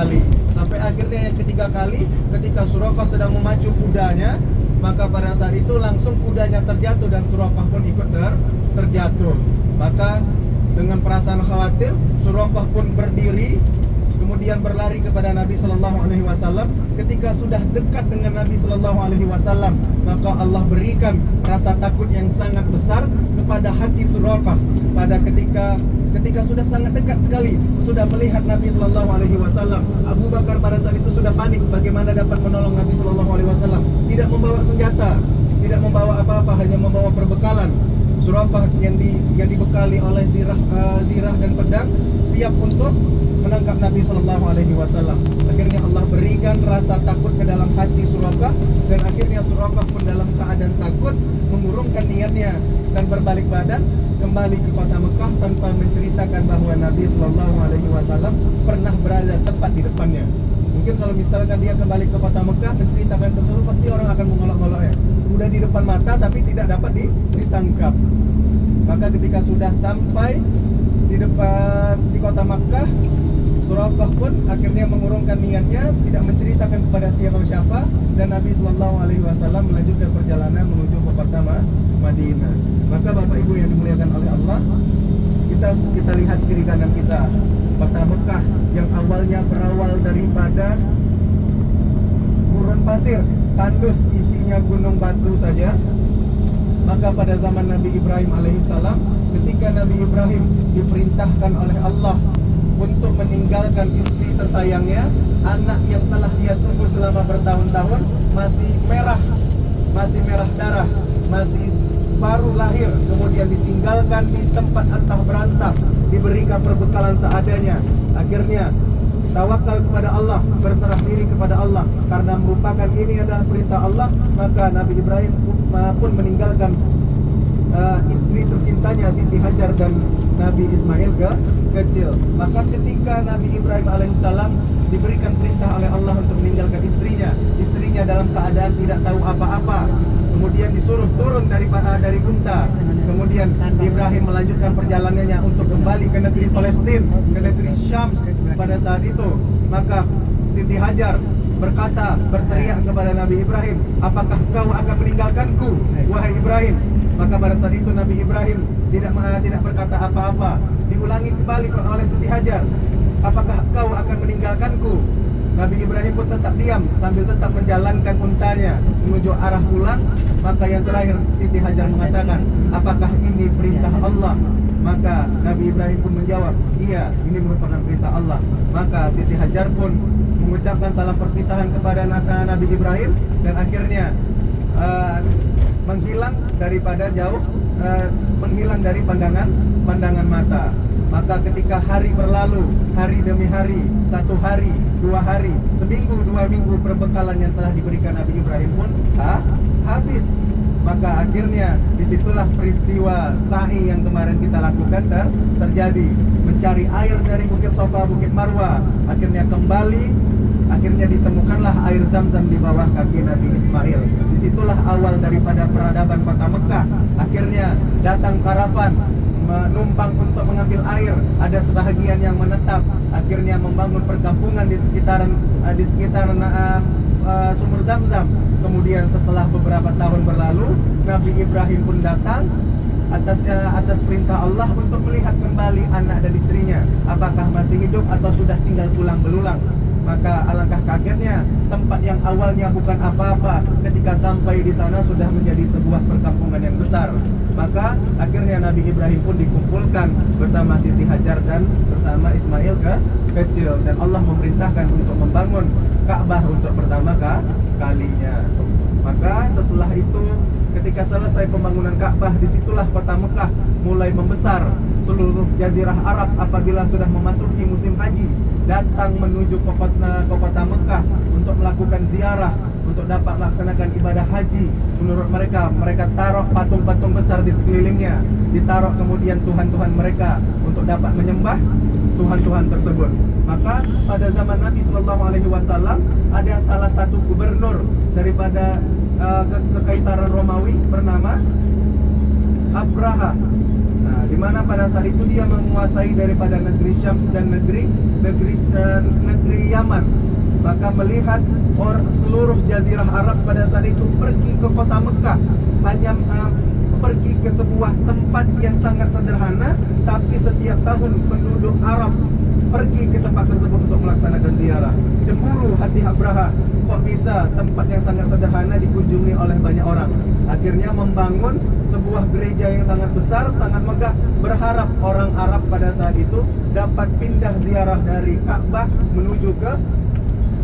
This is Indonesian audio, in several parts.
kali. Sampai akhirnya yang ketiga kali, ketika Suraqah sedang memacu kudanya, maka pada saat itu langsung kudanya terjatuh dan Suraqah pun ikut terjatuh. Maka dengan perasaan khawatir, Suraqah pun berdiri, kemudian berlari kepada Nabi Sallallahu Alaihi Wasallam. Ketika sudah dekat dengan Nabi Sallallahu Alaihi Wasallam, maka Allah berikan rasa takut yang sangat besar kepada hati Suraqah. Pada ketika sudah sangat dekat sekali, sudah melihat Nabi Sallallahu Alaihi Wasallam, Abu Bakar pada saat itu sudah panik bagaimana dapat menolong Nabi Sallallahu Alaihi Wasallam. Tidak membawa senjata, tidak membawa apa-apa, hanya membawa perbekalan. Suraqah yang dibekali oleh zirah dan pedang, siap untuk menangkap Nabi Sallallahu Alaihi Wasallam. Akhirnya Allah berikan rasa takut ke dalam hati Suraqah, dan akhirnya Suraqah pun dalam keadaan takut mengurungkan niatnya dan berbalik badan kembali ke kota Mekah tanpa menceritakan bahwa Nabi Sallallahu Alaihi Wasallam pernah berada tepat di depannya. Mungkin kalau misalkan dia kembali ke kota Mekah menceritakan tersebut, pasti orang akan mengolok-oloknya. Udah di depan mata tapi tidak dapat ditangkap. Maka ketika sudah sampai di kota Makkah, Suraqah pun akhirnya mengurungkan niatnya, tidak menceritakan kepada siapa-siapa, dan Nabi Sallallahu Alaihi Wasallam melanjutkan perjalanan menuju ke kota Madinah. Maka Bapak Ibu yang dimuliakan oleh Allah, kita lihat kiri kanan kita, kota Mekah yang awalnya berawal daripada gurun pasir, tandus, isinya gunung batu saja. Maka pada zaman Nabi Ibrahim alaihissalam, ketika Nabi Ibrahim diperintahkan oleh Allah untuk meninggalkan istri tersayangnya, anak yang telah dia tunggu selama bertahun-tahun, masih merah darah, masih baru lahir, kemudian ditinggalkan di tempat antah berantah, diberikan perbekalan seadanya. Akhirnya tawakal kepada Allah, berserah diri kepada Allah, karena merupakan ini adalah perintah Allah. Maka Nabi Ibrahim pun meninggalkan istri tercintanya Siti Hajar dan Nabi Ismail kecil. Maka ketika Nabi Ibrahim alaihissalam diberikan perintah oleh Allah untuk meninggalkan istrinya dalam keadaan tidak tahu apa-apa, kemudian disuruh turun dari unta. Kemudian Ibrahim melanjutkan perjalanannya untuk kembali ke negeri Palestina, ke negeri Syams pada saat itu. Maka Siti Hajar berteriak kepada Nabi Ibrahim, apakah kau akan meninggalkanku, wahai Ibrahim? Maka pada saat itu Nabi Ibrahim tidak berkata apa-apa. Diulangi kembali oleh Siti Hajar, apakah kau akan meninggalkanku? Nabi Ibrahim pun tetap diam sambil tetap menjalankan untanya menuju arah pulang. Maka yang terakhir Siti Hajar mengatakan, apakah ini perintah Allah? Maka Nabi Ibrahim pun menjawab, iya, ini merupakan perintah Allah. Maka Siti Hajar pun mengucapkan salam perpisahan kepada Nabi Ibrahim, dan akhirnya menghilang daripada jauh, menghilang dari pandangan mata. Maka ketika hari berlalu, hari demi hari, 1 hari, 2 hari, seminggu, 2 minggu, perbekalan yang telah diberikan Nabi Ibrahim pun habis. Maka akhirnya disitulah peristiwa sa'i yang kemarin kita lakukan terjadi. Mencari air dari Bukit Safa, Bukit Marwah. Akhirnya ditemukanlah air Zam-Zam di bawah kaki Nabi Ismail. Disitulah awal daripada peradaban kota Mekah. Akhirnya datang karavan menumpang untuk mengambil air. Ada sebahagian yang menetap, akhirnya membangun perkampungan di sekitar sumur Zam-Zam. Kemudian setelah beberapa tahun berlalu, Nabi Ibrahim pun datang atas perintah Allah untuk melihat kembali anak dan istrinya, apakah masih hidup atau sudah tinggal pulang belulang. Maka alangkah kagetnya, tempat yang awalnya bukan apa-apa, ketika sampai di sana sudah menjadi sebuah perkampungan yang besar. Maka akhirnya Nabi Ibrahim pun dikumpulkan bersama Siti Hajar dan bersama Ismail kecil, dan Allah memerintahkan untuk membangun Ka'bah untuk pertama kalinya. Maka setelah itu, ketika selesai pembangunan Ka'bah, disitulah kota Mekah mulai membesar. Seluruh jazirah Arab apabila sudah memasuki musim haji, datang menuju ke kota Mekah untuk melakukan ziarah, untuk dapat melaksanakan ibadah haji. Menurut mereka taruh patung-patung besar di sekelilingnya, ditaruh kemudian Tuhan-Tuhan mereka untuk dapat menyembah Tuhan-Tuhan tersebut. Maka pada zaman Nabi Sallallahu Alaihi Wasallam, ada salah satu gubernur daripada kekaisaran Romawi bernama Abraha. Nah, di mana pada saat itu dia menguasai daripada negeri Syams dan negeri Yaman. Maka melihat seluruh jazirah Arab pada saat itu pergi ke kota Mekah, hanya pergi ke sebuah tempat yang sangat sederhana, tapi setiap tahun penduduk Arab pergi ke tempat tersebut untuk melaksanakan ziarah. Cemburu hati Abraha, kok bisa tempat yang sangat sederhana dikunjungi oleh banyak orang. Akhirnya membangun sebuah gereja yang sangat besar, sangat megah, berharap orang Arab pada saat itu dapat pindah ziarah dari Ka'bah menuju ke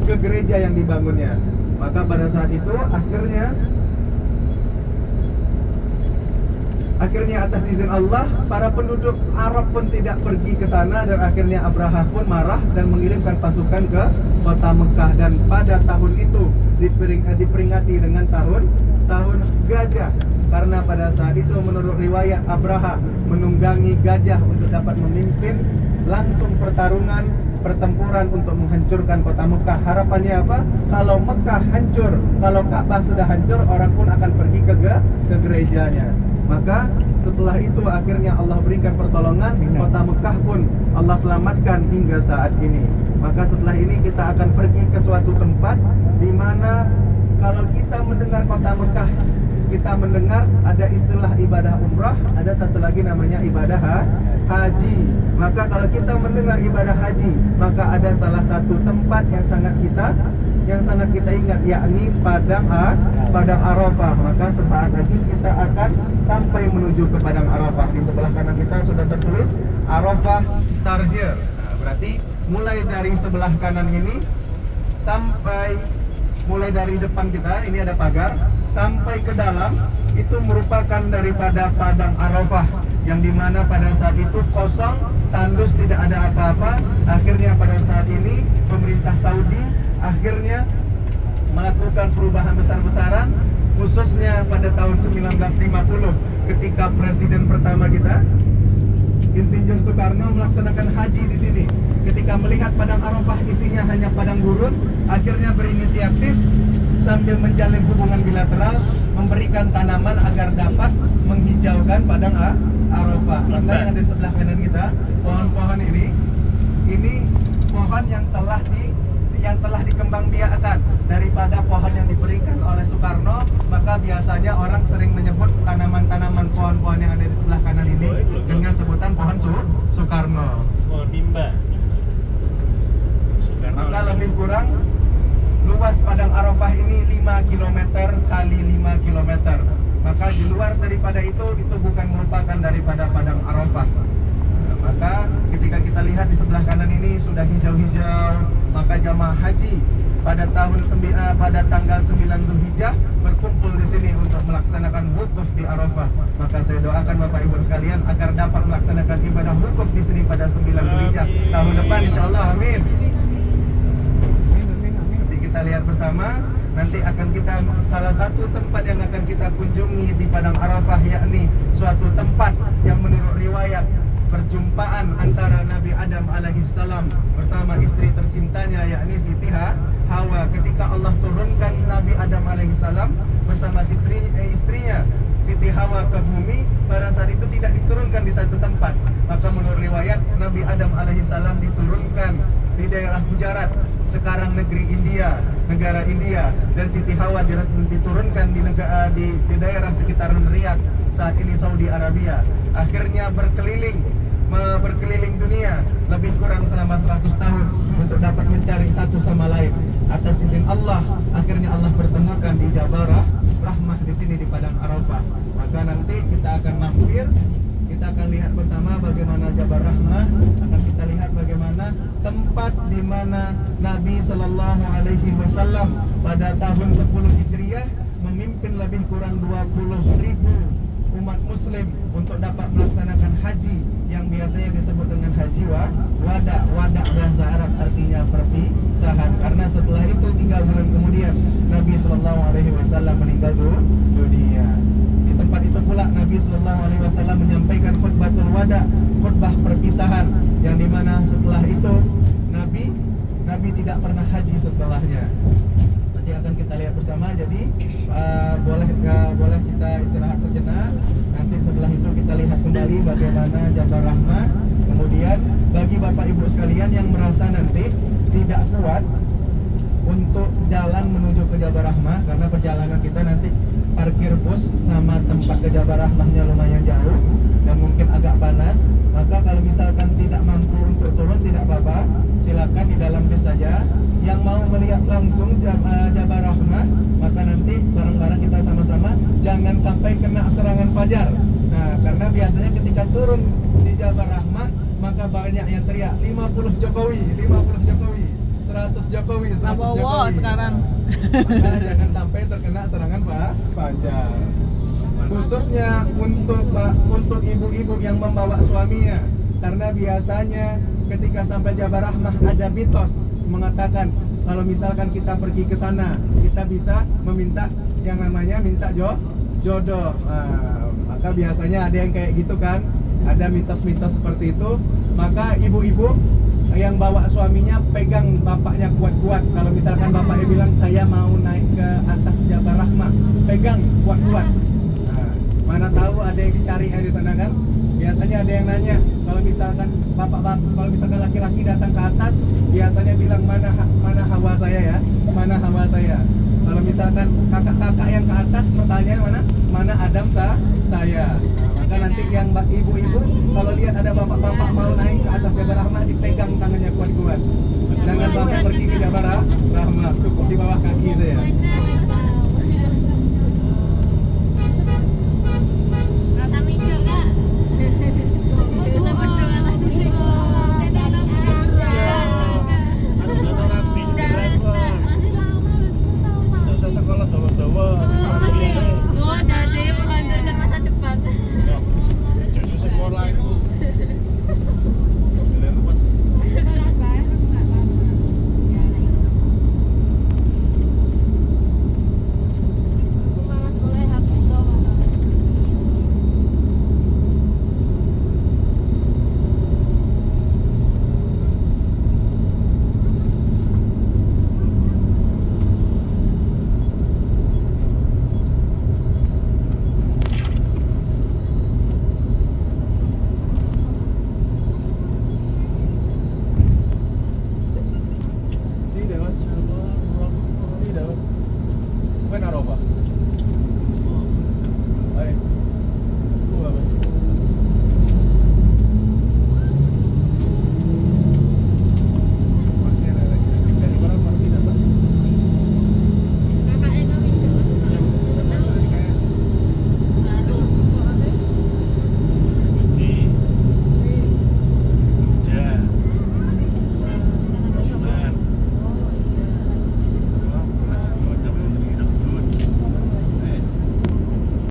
gereja yang dibangunnya. Maka pada saat itu akhirnya atas izin Allah, para penduduk Arab pun tidak pergi ke sana, dan akhirnya Abraha pun marah dan mengirimkan pasukan ke kota Mekah. Dan pada tahun itu diperingati dengan tahun gajah, karena pada saat itu menurut riwayat Abraha menunggangi gajah untuk dapat memimpin langsung pertempuran untuk menghancurkan kota Mekah. Harapannya apa? Kalau Mekah hancur, kalau Ka'bah sudah hancur, orang pun akan pergi ke gerejanya. Maka setelah itu akhirnya Allah berikan pertolongan, kota Mekah pun Allah selamatkan hingga saat ini. Maka setelah ini kita akan pergi ke suatu tempat di mana kalau kita mendengar kota Mekah, kita mendengar ada istilah ibadah umrah, ada satu lagi namanya ibadah haji. Maka kalau kita mendengar ibadah haji, maka ada salah satu tempat yang sangat kita ingat, yakni Padang Arafah. Maka sesaat lagi kita akan sampai menuju ke Padang Arafah. Di sebelah kanan kita sudah tertulis Arafah Start Here. Nah, berarti mulai dari sebelah kanan ini sampai mulai dari depan kita, ini ada pagar, sampai ke dalam itu merupakan daripada Padang Arafah, yang dimana pada saat itu kosong, tandus, tidak ada apa-apa. Akhirnya pada saat ini pemerintah Saudi akhirnya melakukan perubahan besar-besaran, khususnya pada tahun 1950 ketika presiden pertama kita, Insinyur Soekarno, melaksanakan haji di sini. Ketika melihat Padang Arafah isinya hanya padang gurun, akhirnya berinisiatif sambil menjalin hubungan bilateral, memberikan tanaman agar dapat menghijaukan Padang Arafah. Maka yang ada di sebelah kanan kita, pohon-pohon ini pohon yang telah dikembangbiakkan daripada pohon yang diberikan oleh Soekarno. Maka biasanya orang sering menyebut tanaman-tanaman pohon-pohon yang ada di sebelah kanan ini dengan sebutan pohon Soekarno. Pohon mimba. Maka lebih kurang luas Padang Arafah ini 5 km kali 5 km. Maka di luar daripada itu bukan merupakan daripada Padang Arafah. Maka ketika kita lihat di sebelah kanan ini sudah hijau-hijau, maka jamaah haji pada tanggal 9 Zulhijjah berkumpul di sini untuk melaksanakan wukuf di Arafah. Maka saya doakan Bapak Ibu sekalian agar dapat melaksanakan ibadah wukuf di sini pada 9 Zulhijjah tahun depan, insyaallah. Amin. Nanti kita lihat bersama. Nanti akan kita salah satu tempat yang akan kita kunjungi di Padang Arafah, yakni suatu tempat yang menurut riwayat perjumpaan antara Nabi Adam alaihissalam bersama istri tercintanya, yakni Siti Hawa. Ketika Allah turunkan Nabi Adam alaihissalam bersama istrinya Siti Hawa ke bumi, pada saat itu tidak diturunkan di satu tempat. Maka menurut riwayat Nabi Adam alaihissalam diturunkan di daerah Gujarat, sekarang negara India, dan Siti Hawa diturunkan di daerah sekitaran Riyadh, saat ini Saudi Arabia. Akhirnya berkeliling dunia lebih kurang selama 100 tahun untuk dapat mencari satu sama lain. Atas izin Allah, akhirnya Allah pertemukan di Jabal Rahmah di sini di Padang Arafah. Maka nanti kita akan mampir, kita akan lihat bersama bagaimana Jabal Rahmah, akan kita lihat bagaimana tempat di mana Nabi Sallallahu Alaihi Wasallam pada tahun 10 Hijriah memimpin lebih kurang 20.000 umat muslim untuk dapat melaksanakan haji yang biasanya disebut dengan haji wada bahasa Arab, artinya perpisahan. Karena setelah itu 3 bulan kemudian Nabi Sallallahu Alaihi Wasallam meninggal dunia. Di tempat itu pula Nabi Sallallahu Alaihi Wasallam menyampaikan khutbatul wada, khutbah perpisahan, yang dimana setelah itu Nabi tidak pernah haji setelahnya. nanti akan kita lihat bersama. Jadi boleh kita istirahat sejenak. Nanti setelah itu kita lihat kembali bagaimana Jabal Rahmah. Kemudian bagi Bapak Ibu sekalian yang merasa nanti tidak kuat untuk jalan menuju ke Jabal Rahmah, karena perjalanan kita nanti parkir bus sama tempat ke Jabal Rahmahnya lumayan jauh dan mungkin agak panas, maka kalau misalkan tidak mampu untuk turun tidak apa-apa, silakan di dalam bis saja. Yang mau melihat langsung Jabal Rahmah, maka nanti bareng-bareng kita sama-sama jangan sampai kena serangan fajar. Nah, karena biasanya ketika turun di Jabal Rahmah maka banyak yang teriak 50 Jokowi, 50 Jokowi, 100 Jokowi, 100 Jokowi sekarang. Maka jangan sampai terkena serangan fajar. Khususnya untuk ibu-ibu yang membawa suaminya, karena biasanya ketika sampai Jabal Rahmah ada mitos mengatakan kalau misalkan kita pergi ke sana kita bisa meminta yang namanya minta jodoh. Maka biasanya ada yang kayak gitu kan, ada mitos-mitos seperti itu. Maka ibu-ibu yang bawa suaminya pegang bapaknya kuat-kuat. Kalau misalkan bapaknya bilang saya mau naik ke atas Jabal Rahmah, pegang kuat-kuat. Mana tahu ada yang dicari di sana kan? Biasanya ada yang nanya, kalau misalkan kalau misalkan laki-laki datang ke atas, biasanya bilang mana hawa saya ya, mana hawa saya. Kalau misalkan kakak-kakak yang ke atas, pertanyaan mana Adam saya. Maka nanti yang ibu-ibu kalau lihat ada bapak-bapak mau naik ke atas Jabal Rahmah, dipegang tangannya kuat-kuat. Jangan sampai pergi ke Jabal Rahmah, cukup di bawah kaki itu ya.